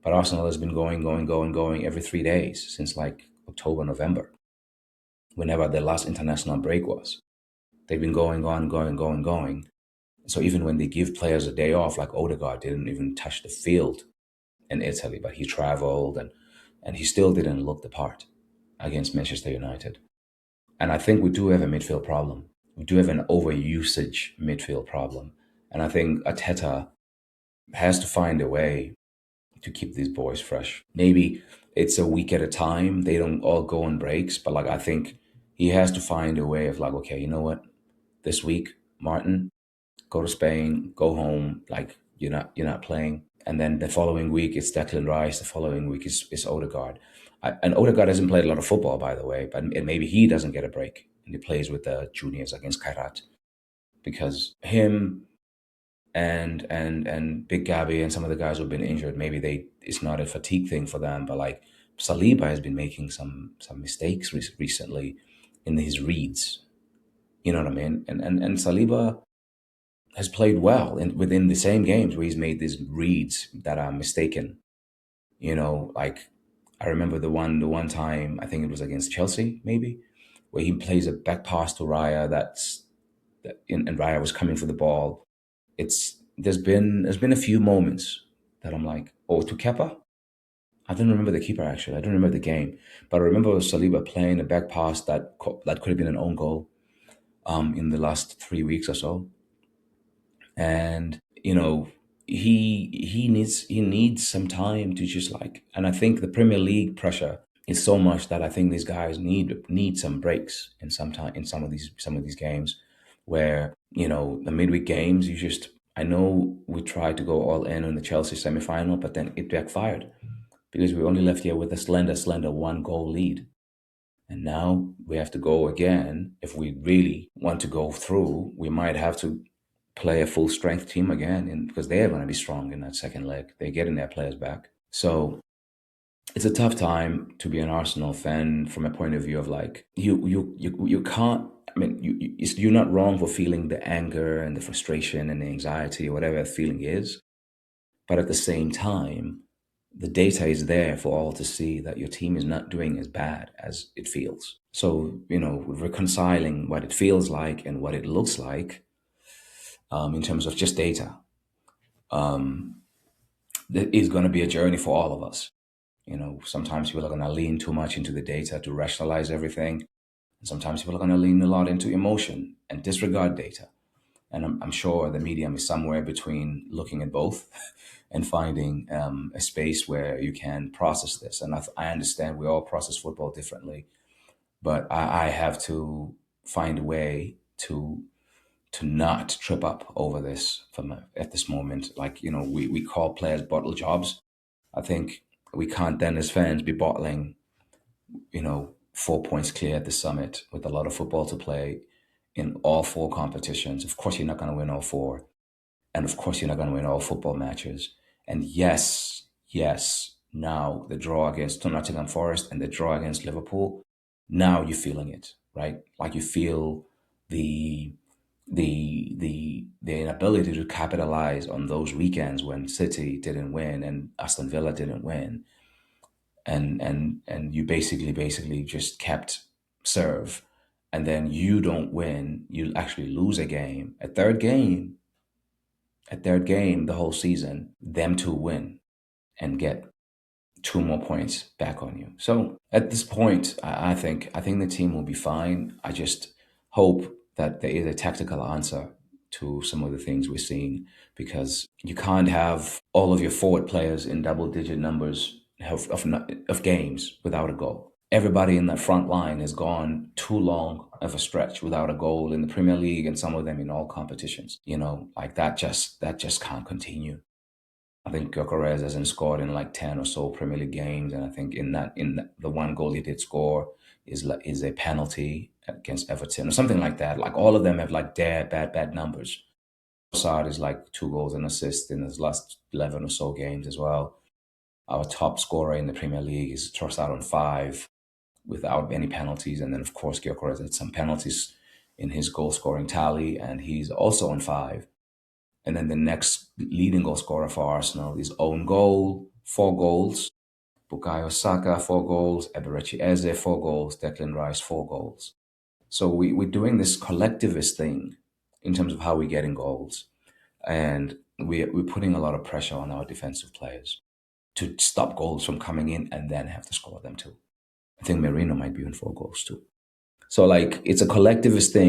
But Arsenal has been going every 3 days since like October, November, whenever the last international break was. They've been going. So even when they give players a day off, like Odegaard didn't even touch the field in Italy, but he traveled and he still didn't look the part against Manchester United. And I think we do have a midfield problem. We do have an overusage midfield problem. And I think Arteta has to find a way to keep these boys fresh. Maybe it's a week at a time. They don't all go on breaks, but like I think he has to find a way of like, okay, you know what? This week, Martin, go to Spain, go home, like you're not playing. And then the following week it's Declan Rice. The following week is Odegaard. And Odegaard hasn't played a lot of football, by the way, but maybe he doesn't get a break and he plays with the juniors against Kairat because him and Big Gabby and some of the guys who've been injured, maybe it's not a fatigue thing for them, but like Saliba has been making some mistakes recently in his reads. You know what I mean? And Saliba has played well within the same games where he's made these reads that are mistaken. Like I remember the one time I think it was against Chelsea, maybe, where he plays a back pass to Raya and Raya was coming for the ball. There's been a few moments that I'm like, oh, to Kepa. I don't remember the keeper actually. I don't remember the game, but I remember Saliba playing a back pass that could have been an own goal. In the last 3 weeks or so, and he needs some time to just like. And I think the Premier League pressure is so much that I think these guys need some breaks in some time in some of these games, where the midweek games you just. I know we tried to go all in on the Chelsea semi-final, but then it backfired because we only left here with a slender one goal lead. And now we have to go again. If we really want to go through, we might have to play a full strength team again, and because they are going to be strong in that second leg, they're getting their players back. So it's a tough time to be an Arsenal fan from a point of view of like you can't. I mean, you're not wrong for feeling the anger and the frustration and the anxiety or whatever that feeling is, but at the same time, the data is there for all to see that your team is not doing as bad as it feels. So, reconciling what it feels like and what it looks like in terms of just data um, is going to be a journey for all of us. Sometimes people are going to lean too much into the data to rationalize everything. And sometimes people are going to lean a lot into emotion and disregard data. And I'm sure the medium is somewhere between looking at both and finding a space where you can process this. And I understand we all process football differently, but I have to find a way to not trip up over this at this moment. Like, we call players bottle jobs. I think we can't then as fans be bottling, 4 points clear at the summit with a lot of football to play in all four competitions. Of course, you're not going to win all four. And of course, you're not going to win all football matches. And yes, now the draw against Nottingham Forest and the draw against Liverpool, now you're feeling it, right? Like you feel the the inability to capitalize on those weekends when City didn't win and Aston Villa didn't win, and you basically just kept serve, and then you don't win, you actually lose a third game the whole season, them to win and get two more points back on you. So at this point, I think the team will be fine. I just hope that there is a tactical answer to some of the things we're seeing, because you can't have all of your forward players in double-digit numbers of games without a goal. Everybody in that front line has gone too long of a stretch without a goal in the Premier League, and some of them in all competitions. Like that just can't continue. I think Gyökeres hasn't scored in like 10 or so Premier League games, and I think the one goal he did score is a penalty against Everton or something like that. Like all of them have like bad numbers. Trossard is like 2 goals and assists in his last 11 or so games as well. Our top scorer in the Premier League is Trossard on 5 without any penalties, and then of course Gyökeres had some penalties in his goal scoring tally, and he's also on 5. And then the next leading goal scorer for Arsenal is own goal, 4 goals. Bukayo Saka, 4 goals. Eberechi Eze, 4 goals. Declan Rice, 4 goals. So we're doing this collectivist thing in terms of how we're getting goals. And we're putting a lot of pressure on our defensive players to stop goals from coming in and then have to score them too. I think Merino might be in 4 goals too. So like it's a collectivist thing.